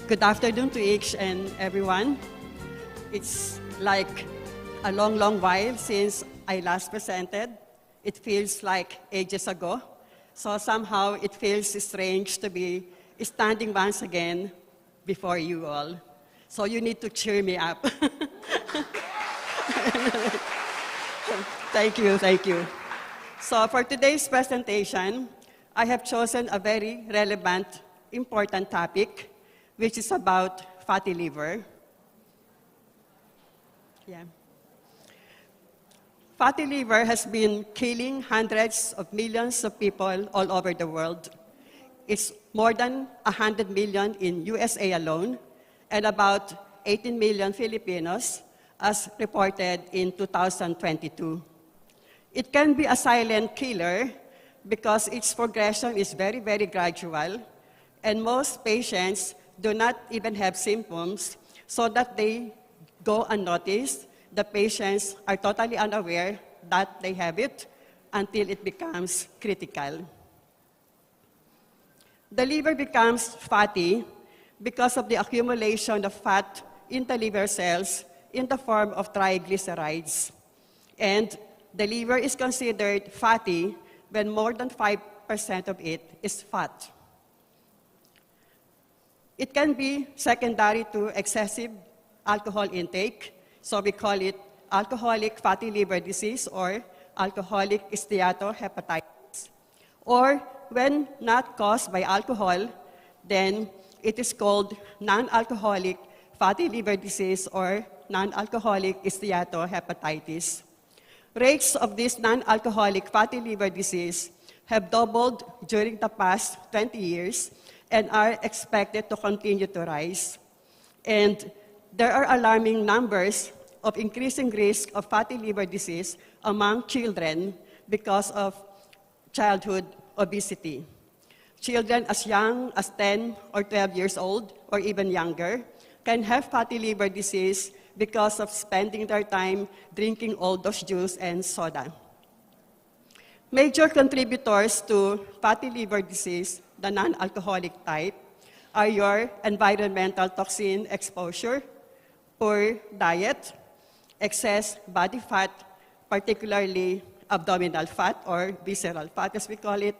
Good afternoon to each and everyone. It's like a long, long while since I last presented. It feels like ages ago. So somehow it feels strange to be standing once again before you all. So you need to cheer me up. Thank you, thank you. So for today's presentation, I have chosen a very relevant, important topic, which is about fatty liver. Yeah. Fatty liver has been killing hundreds of millions of people all over the world. It's more than 100 million in USA alone, and about 18 million Filipinos, as reported in 2022. It can be a silent killer because its progression is very, very gradual, and most patients do not even have symptoms, so that they go unnoticed. The patients are totally unaware that they have it until it becomes critical. The liver becomes fatty because of the accumulation of fat in the liver cells in the form of triglycerides. And the liver is considered fatty when more than 5% of it is fat. It can be secondary to excessive alcohol intake, so we call it alcoholic fatty liver disease or alcoholic steatohepatitis. Or when not caused by alcohol, then it is called non-alcoholic fatty liver disease or non-alcoholic steatohepatitis. Rates of this non-alcoholic fatty liver disease have doubled during the past 20 years and are expected to continue to rise. And there are alarming numbers of increasing risk of fatty liver disease among children because of childhood obesity. Children as young as 10 or 12 years old or even younger can have fatty liver disease because of spending their time drinking all those juice and soda. Major contributors to fatty liver disease, the non-alcoholic type, are your environmental toxin exposure, poor diet, excess body fat, particularly abdominal fat or visceral fat as we call it,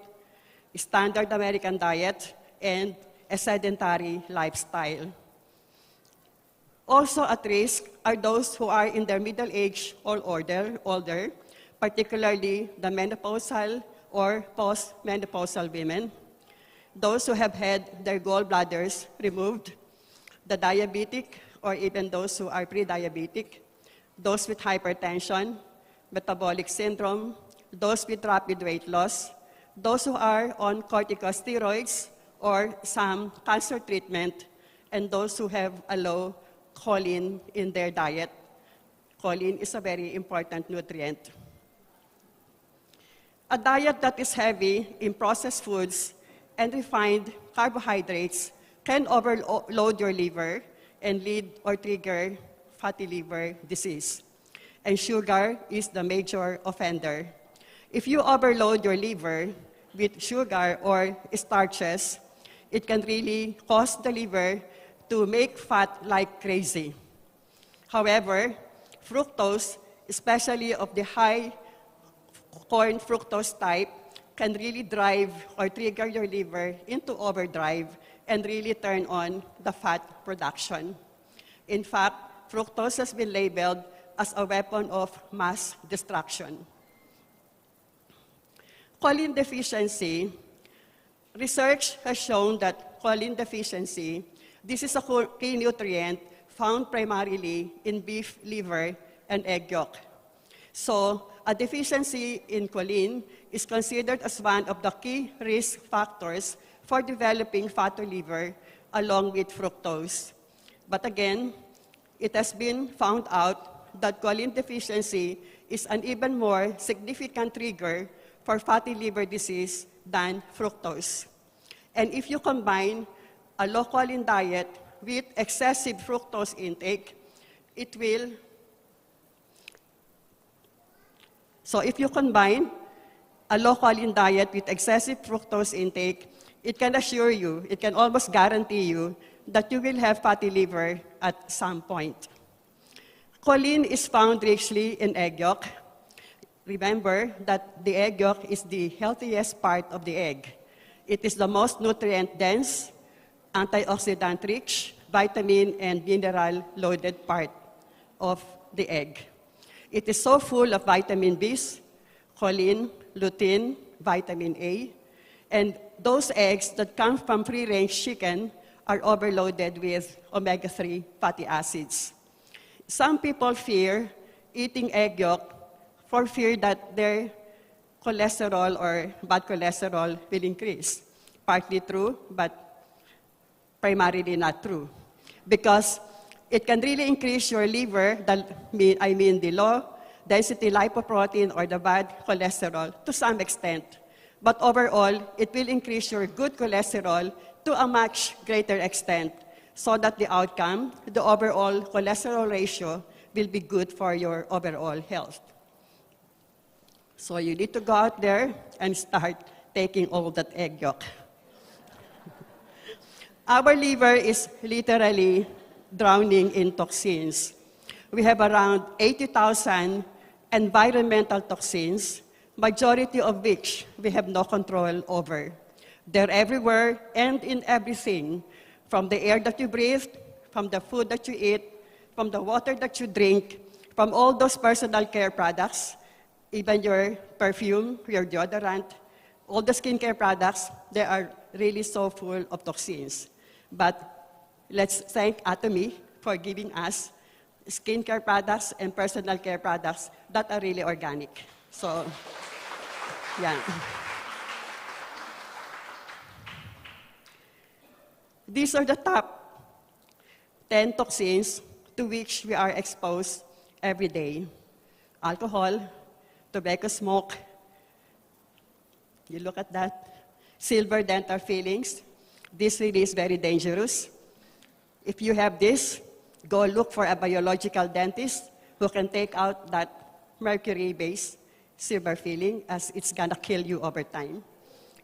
standard American diet, and a sedentary lifestyle. Also at risk are those who are in their middle age or older, particularly the menopausal or post-menopausal women, those who have had their gallbladders removed, the diabetic or even those who are pre-diabetic, those with hypertension, metabolic syndrome, those with rapid weight loss, those who are on corticosteroids or some cancer treatment, and those who have a low choline in their diet. Choline is a very important nutrient. A diet that is heavy in processed foods and refined carbohydrates can overload your liver and lead or trigger fatty liver disease. And sugar is the major offender. If you overload your liver with sugar or starches, it can really cause the liver to make fat like crazy. However, fructose, especially of the high corn fructose type, can really drive or trigger your liver into overdrive and really turn on the fat production. In fact, fructose has been labeled as a weapon of mass destruction. Choline deficiency. Research has shown that choline deficiency, this is a key nutrient found primarily in beef liver and egg yolk. So, a deficiency in choline is considered as one of the key risk factors for developing fatty liver along with fructose. But again, it has been found out that choline deficiency is an even more significant trigger for fatty liver disease than fructose. And if you combine a low choline diet with excessive fructose intake, it will. So if you combine a low choline diet with excessive fructose intake, it can assure you, it can almost guarantee you that you will have fatty liver at some point. Choline is found richly in egg yolk. Remember that the egg yolk is the healthiest part of the egg. It is the most nutrient-dense, antioxidant-rich, vitamin and mineral-loaded part of the egg. It is so full of vitamin Bs, choline, lutein, vitamin A, and those eggs that come from free-range chicken are overloaded with omega-3 fatty acids. Some people fear eating egg yolk for fear that their cholesterol or bad cholesterol will increase. Partly true, but primarily not true. Because it can really increase your liver, the low-density lipoprotein or the bad cholesterol to some extent. But overall, it will increase your good cholesterol to a much greater extent so that the outcome, the overall cholesterol ratio, will be good for your overall health. So you need to go out there and start taking all that egg yolk. Our liver is literally drowning in toxins. We have around 80,000 environmental toxins, majority of which we have no control over. They're everywhere and in everything, from the air that you breathe, from the food that you eat, from the water that you drink, from all those personal care products, even your perfume, your deodorant, all the skincare products, they are really so full of toxins. But let's thank Atomy for giving us skincare products and personal care products that are really organic. So, yeah. These are the top 10 toxins to which we are exposed every day. Alcohol, tobacco smoke, you look at that, silver dental fillings. This really is very dangerous. If you have this, go look for a biological dentist who can take out that mercury-based silver filling, as it's gonna kill you over time.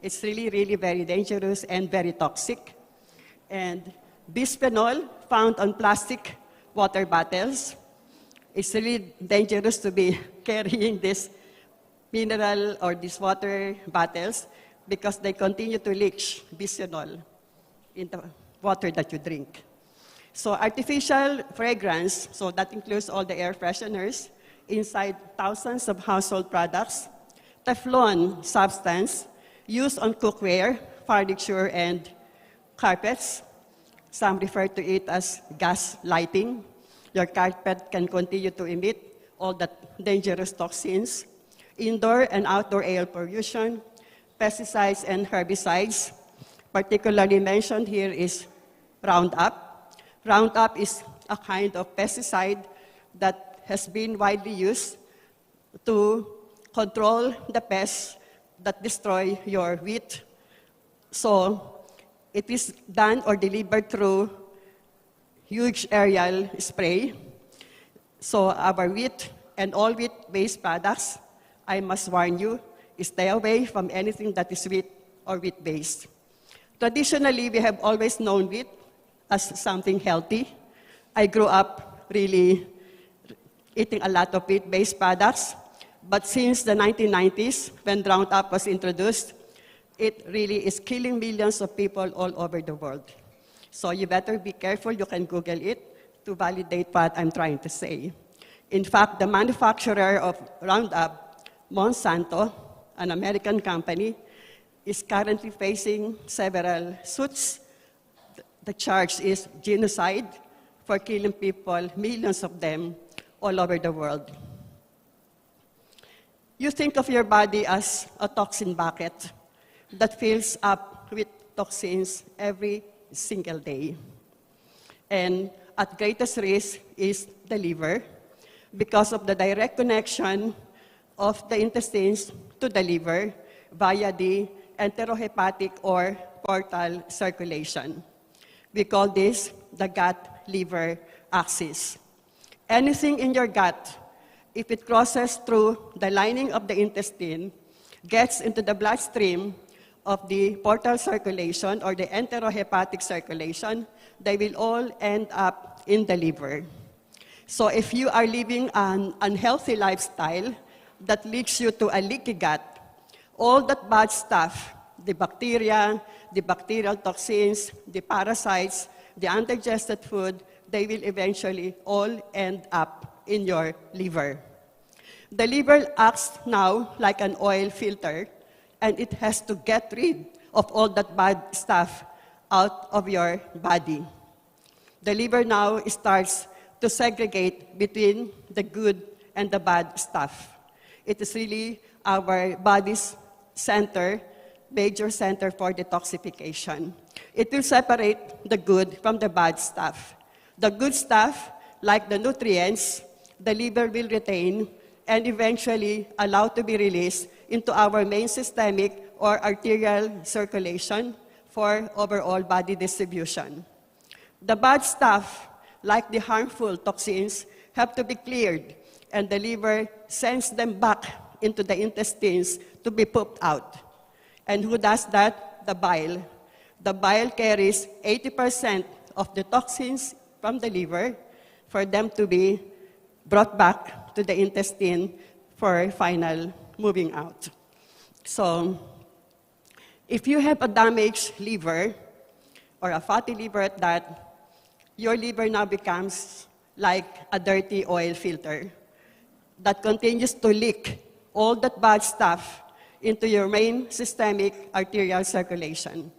It's really, really very dangerous and very toxic. And bisphenol found on plastic water bottles. It's really dangerous to be carrying this mineral or these water bottles because they continue to leach bisphenol in the water that you drink. So artificial fragrance, so that includes all the air fresheners inside thousands of household products, Teflon substance used on cookware, furniture, and carpets. Some refer to it as gas lighting. Your carpet can continue to emit all the dangerous toxins. Indoor and outdoor air pollution, pesticides and herbicides. Particularly mentioned here is Roundup. Roundup is a kind of pesticide that has been widely used to control the pests that destroy your wheat. So it is done or delivered through huge aerial spray. So our wheat and all wheat-based products, I must warn you, stay away from anything that is wheat or wheat-based. Traditionally, we have always known wheat as something healthy. I grew up really eating a lot of wheat-based products, but since the 1990s, when Roundup was introduced, it really is killing millions of people all over the world. So you better be careful. You can Google it to validate what I'm trying to say. In fact, the manufacturer of Roundup, Monsanto, an American company, is currently facing several suits. The charge is genocide for killing people, millions of them, all over the world. You think of your body as a toxin bucket that fills up with toxins every single day. And at greatest risk is the liver because of the direct connection of the intestines to the liver via the enterohepatic or portal circulation. We call this the gut-liver axis. Anything in your gut, if it crosses through the lining of the intestine, gets into the bloodstream, of the portal circulation or the enterohepatic circulation, they will all end up in the liver. So if you are living an unhealthy lifestyle that leads you to a leaky gut, all that bad stuff, the bacteria, the bacterial toxins, the parasites, the undigested food, they will eventually all end up in your liver. The liver acts now like an oil filter, and it has to get rid of all that bad stuff out of your body. The liver now starts to segregate between the good and the bad stuff. It is really our body's center, major center for detoxification. It will separate the good from the bad stuff. The good stuff, like the nutrients, the liver will retain and eventually allow to be released into our main systemic or arterial circulation for overall body distribution. The bad stuff, like the harmful toxins, have to be cleared, and the liver sends them back into the intestines to be pooped out. And who does that? The bile. The bile carries 80% of the toxins from the liver for them to be brought back to the intestine for final moving out. So, if you have a damaged liver, or a fatty liver at that, your liver now becomes like a dirty oil filter that continues to leak all that bad stuff into your main systemic arterial circulation.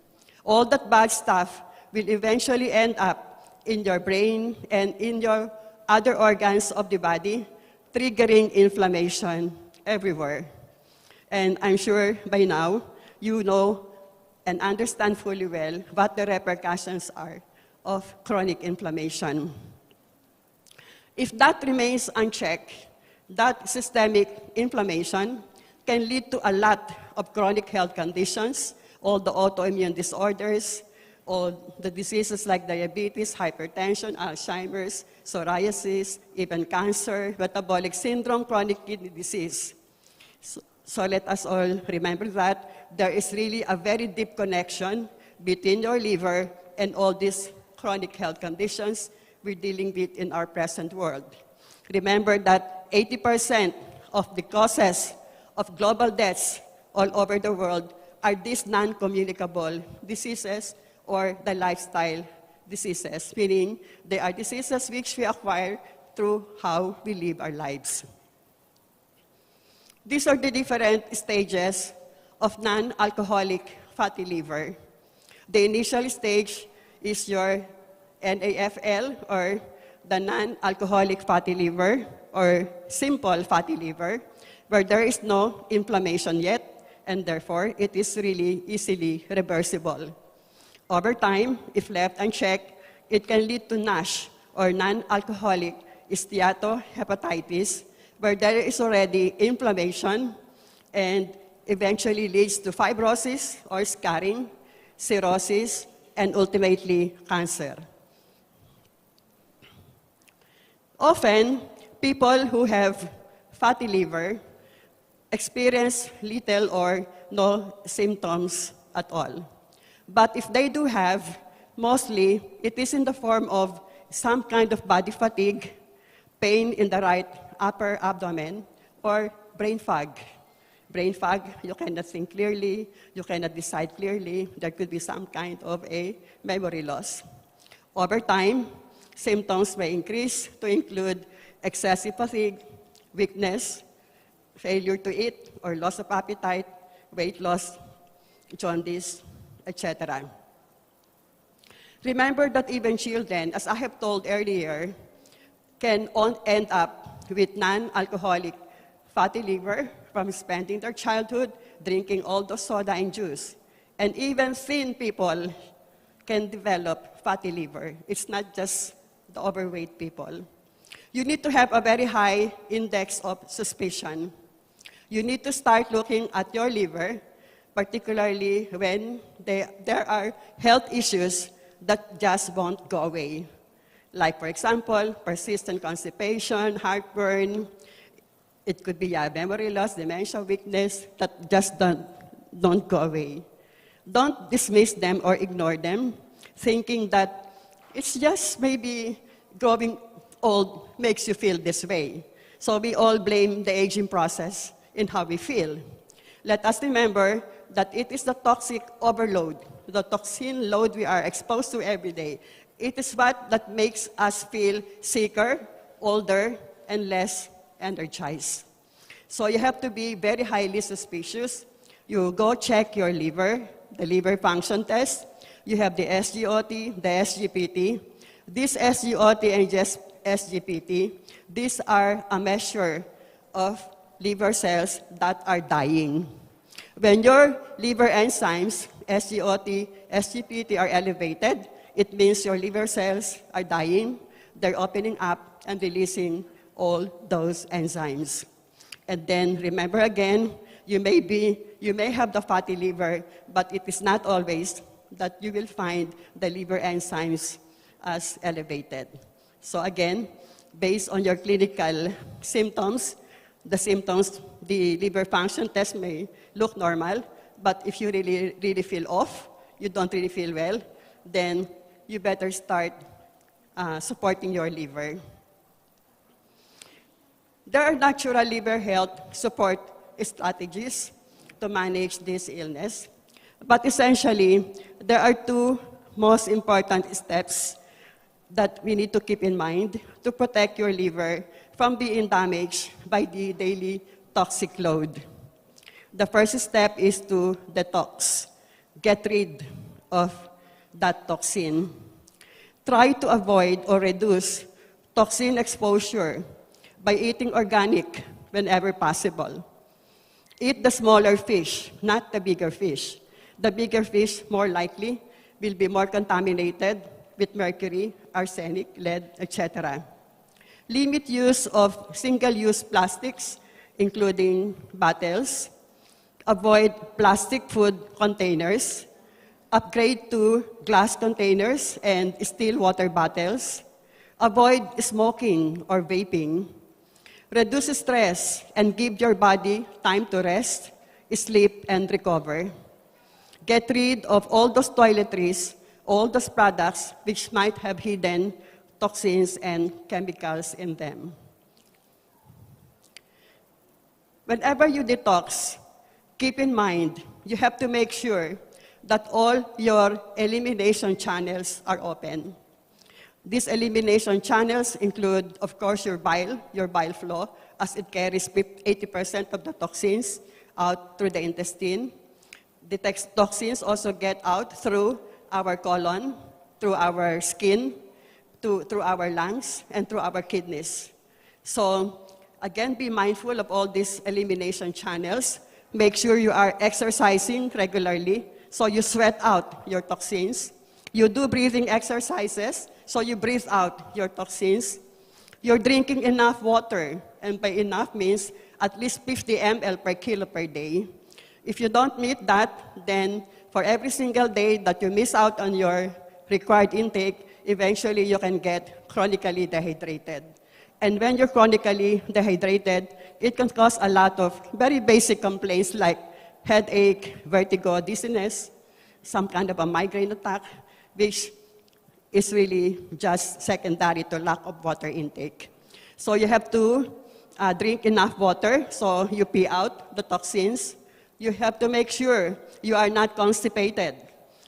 All that bad stuff will eventually end up in your brain and in your other organs of the body, triggering inflammation everywhere. And I'm sure by now you know and understand fully well what the repercussions are of chronic inflammation. If that remains unchecked, that systemic inflammation can lead to a lot of chronic health conditions, all the autoimmune disorders, all the diseases like diabetes, hypertension, Alzheimer's, psoriasis, even cancer, metabolic syndrome, chronic kidney disease. So let us all remember that there is really a very deep connection between your liver and all these chronic health conditions we're dealing with in our present world. Remember that 80% of the causes of global deaths all over the world are these non-communicable diseases or the lifestyle diseases, meaning they are diseases which we acquire through how we live our lives. These are the different stages of non-alcoholic fatty liver. The initial stage is your NAFL, or the non-alcoholic fatty liver, or simple fatty liver, where there is no inflammation yet, and therefore it is really easily reversible. Over time, if left unchecked, it can lead to NASH, or non-alcoholic steatohepatitis, where there is already inflammation and eventually leads to fibrosis or scarring, cirrhosis, and ultimately cancer. Often, people who have fatty liver experience little or no symptoms at all. But if they do have, mostly it is in the form of some kind of body fatigue, pain in the right upper abdomen, or brain fog. Brain fog, you cannot think clearly, you cannot decide clearly, there could be some kind of a memory loss. Over time, symptoms may increase to include excessive fatigue, weakness, failure to eat or loss of appetite, weight loss, jaundice, etc. Remember that even children, as I have told earlier, can end up with non-alcoholic fatty liver from spending their childhood drinking all the soda and juice. And even thin people can develop fatty liver. It's not just the overweight people. You need to have a very high index of suspicion. You need to start looking at your liver, particularly when there are health issues that just won't go away. Like, for example, persistent constipation, heartburn. It could be memory loss, dementia, weakness that just don't go away. Don't dismiss them or ignore them, thinking that it's just maybe growing old makes you feel this way. So we all blame the aging process in how we feel. Let us remember that it is the toxic overload, the toxin load we are exposed to every day. It is what that makes us feel sicker, older, and less energized. So you have to be very highly suspicious. You go check your liver, the liver function test. You have the SGOT, the SGPT. This SGOT and just SGPT, these are a measure of liver cells that are dying. When your liver enzymes, SGOT, SGPT, are elevated, it means your liver cells are dying. They're opening up and releasing all those enzymes. And then remember again, you may have the fatty liver, but it is not always that you will find the liver enzymes as elevated. So again, based on your clinical symptoms, the liver function test may look normal, but if you really feel off, you don't really feel well, then you better start supporting your liver. There are natural liver health support strategies to manage this illness, but essentially, there are two most important steps that we need to keep in mind to protect your liver from being damaged by the daily toxic load. The first step is to detox. Get rid of that toxin. Try to avoid or reduce toxin exposure by eating organic whenever possible. Eat the smaller fish, not the bigger fish. The bigger fish, more likely, will be more contaminated with mercury, arsenic, lead, etc. Limit use of single-use plastics, including bottles. Avoid plastic food containers. Upgrade to glass containers and steel water bottles. Avoid smoking or vaping. Reduce stress and give your body time to rest, sleep, and recover. Get rid of all those toiletries, all those products which might have hidden toxins and chemicals in them. Whenever you detox, keep in mind, you have to make sure that all your elimination channels are open. These elimination channels include, of course, your bile flow, as it carries 80% of the toxins out through the intestine. The toxins also get out through our colon, through our skin, through our lungs, and through our kidneys. So, again, be mindful of all these elimination channels. Make sure you are exercising regularly, so you sweat out your toxins. You do breathing exercises, so you breathe out your toxins. You're drinking enough water, and by enough means at least 50 ml per kilo per day. If you don't meet that, then for every single day that you miss out on your required intake, eventually you can get chronically dehydrated. And when you're chronically dehydrated, it can cause a lot of very basic complaints like headache, vertigo, dizziness, some kind of a migraine attack, which is really just secondary to lack of water intake. So you have to drink enough water, so you pee out the toxins. You have to make sure you are not constipated,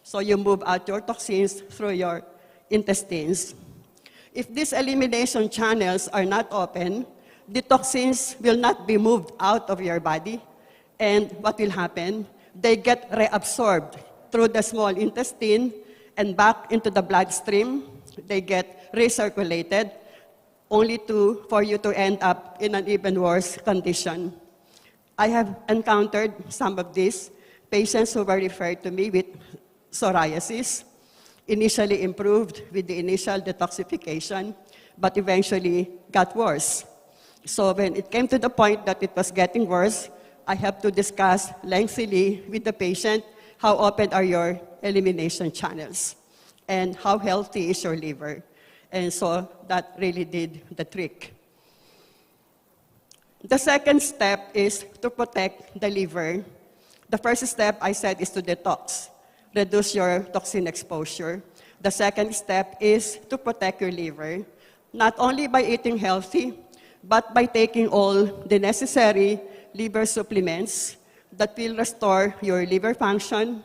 so you move out your toxins through your intestines. If these elimination channels are not open, the toxins will not be moved out of your body, and what will happen? They get reabsorbed through the small intestine and back into the bloodstream. They get recirculated, only for you to end up in an even worse condition. I have encountered some of these patients who were referred to me with psoriasis, initially improved with the initial detoxification, but eventually got worse. So when it came to the point that it was getting worse, I have to discuss lengthily with the patient how open are your elimination channels and how healthy is your liver. And so that really did the trick. The second step is to protect the liver. The first step, I said, is to detox. reduce your toxin exposure. The second step is to protect your liver, not only by eating healthy, but by taking all the necessary liver supplements that will restore your liver function,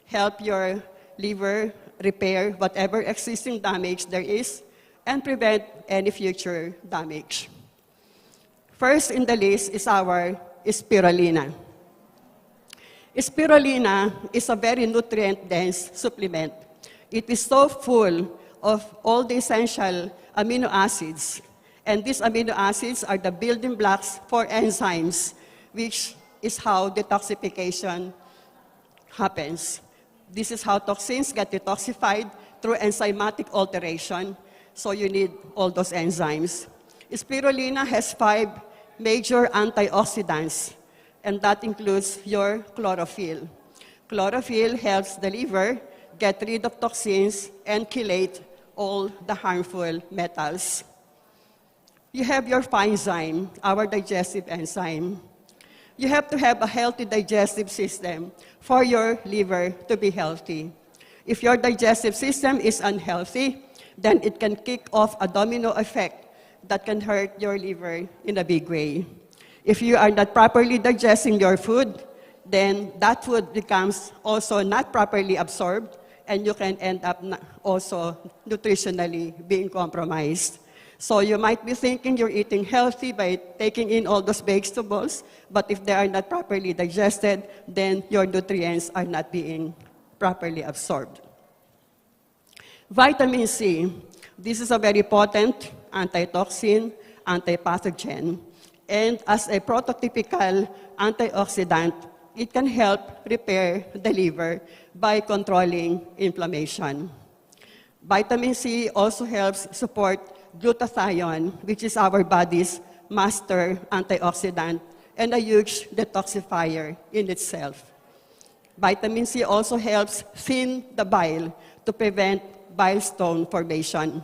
help your liver repair whatever existing damage there is, and prevent any future damage. First in the list is our spirulina. Spirulina is a very nutrient-dense supplement. It is so full of all the essential amino acids, and these amino acids are the building blocks for enzymes, which is how detoxification happens. This is how toxins get detoxified through enzymatic alteration, so you need all those enzymes. Spirulina has 5 major antioxidants, and that includes your chlorophyll. Chlorophyll helps the liver get rid of toxins and chelate all the harmful metals. You have your enzyme, our digestive enzyme. You have to have a healthy digestive system for your liver to be healthy. If your digestive system is unhealthy, then it can kick off a domino effect that can hurt your liver in a big way. If you are not properly digesting your food, then that food becomes also not properly absorbed, and you can end up also nutritionally being compromised. So you might be thinking you're eating healthy by taking in all those vegetables, but if they are not properly digested, then your nutrients are not being properly absorbed. Vitamin C, this is a very potent antitoxin, antipathogen, and as a prototypical antioxidant, it can help repair the liver by controlling inflammation. Vitamin C also helps support glutathione, which is our body's master antioxidant and a huge detoxifier in itself. Vitamin C also helps thin the bile to prevent bile stone formation.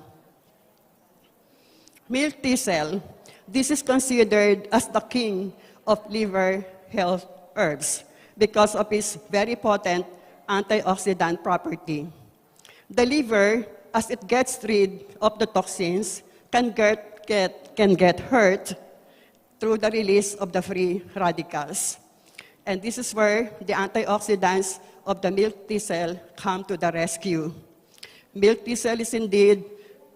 Milk tea cell, this is considered as the king of liver health herbs because of its very potent antioxidant property. The liver, as it gets rid of the toxins, can get hurt through the release of the free radicals. And this is where the antioxidants of the milk tea cell come to the rescue. Milk tea cell is indeed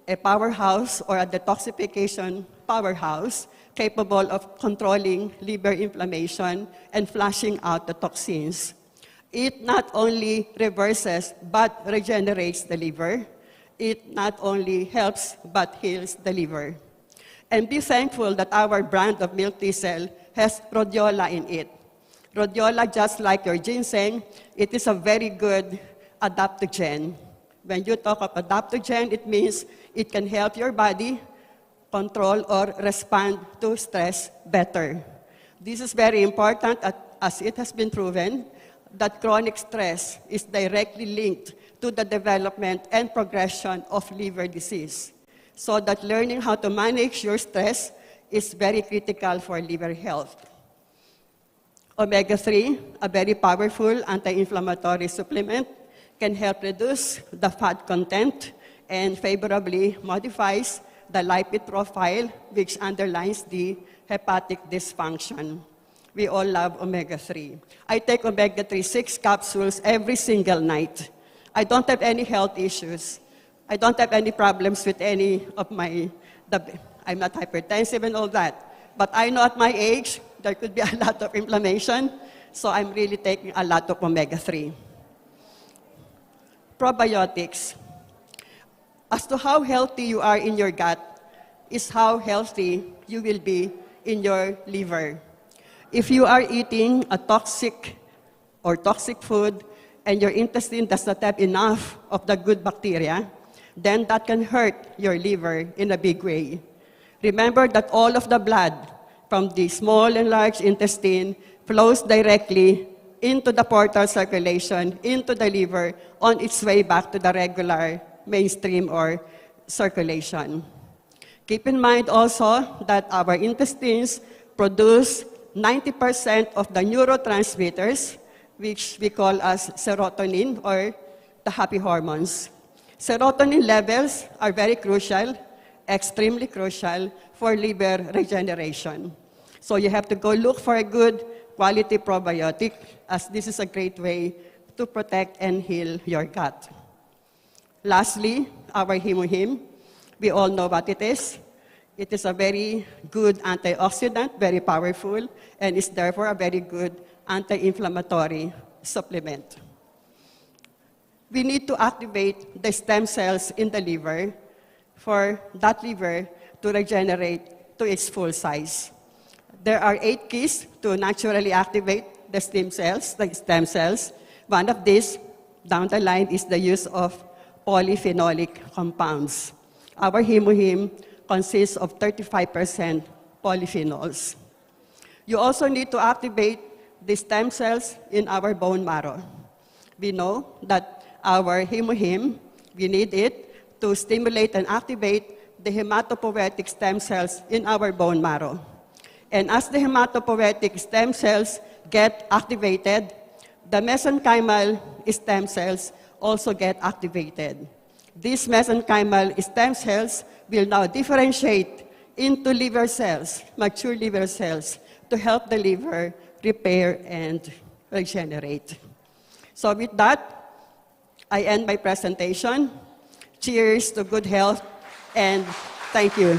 a powerhouse or a detoxification powerhouse capable of controlling liver inflammation and flushing out the toxins. It not only reverses but regenerates the liver. It not only helps but heals the liver. And be thankful that our brand of milk tea cell has rhodiola in it. Rhodiola, just like your ginseng, it is a very good adaptogen. When you talk of adaptogen, it means it can help your body control or respond to stress better. This is very important as it has been proven that chronic stress is directly linked to the development and progression of liver disease. So that learning how to manage your stress is very critical for liver health. Omega-3, a very powerful anti-inflammatory supplement, can help reduce the fat content and favorably modifies the lipid profile, which underlines the hepatic dysfunction. We all love omega-3. I take omega-3 6 capsules every single night. I don't have any health issues. I don't have any problems with any of I'm not hypertensive and all that. But I know at my age, there could be a lot of inflammation, so I'm really taking a lot of omega-3. Probiotics. As to how healthy you are in your gut is how healthy you will be in your liver. If you are eating a toxic food and your intestine does not have enough of the good bacteria, then that can hurt your liver in a big way. Remember that all of the blood from the small and large intestine flows directly into the portal circulation, into the liver, on its way back to the regular mainstream or circulation. Keep in mind also that our intestines produce 90% of the neurotransmitters, which we call as serotonin or the happy hormones. Serotonin levels are very crucial, extremely crucial for liver regeneration. So you have to go look for a good quality probiotic, as this is a great way to protect and heal your gut. Lastly, our Himuhim. We all know what it is. It is a very good antioxidant, very powerful, and is therefore a very good anti-inflammatory supplement. We need to activate the stem cells in the liver for that liver to regenerate to its full size. There are 8 keys to naturally activate the stem cells. One of these, down the line, is the use of polyphenolic compounds. Our Himuhim consists of 35% polyphenols. You also need to activate the stem cells in our bone marrow. We know that our Himuhim, we need it to stimulate and activate the hematopoietic stem cells in our bone marrow. And as the hematopoietic stem cells get activated, the mesenchymal stem cells also get activated. These mesenchymal stem cells will now differentiate into liver cells, mature liver cells, to help the liver repair and regenerate. So with that, I end my presentation. Cheers to good health, and thank you.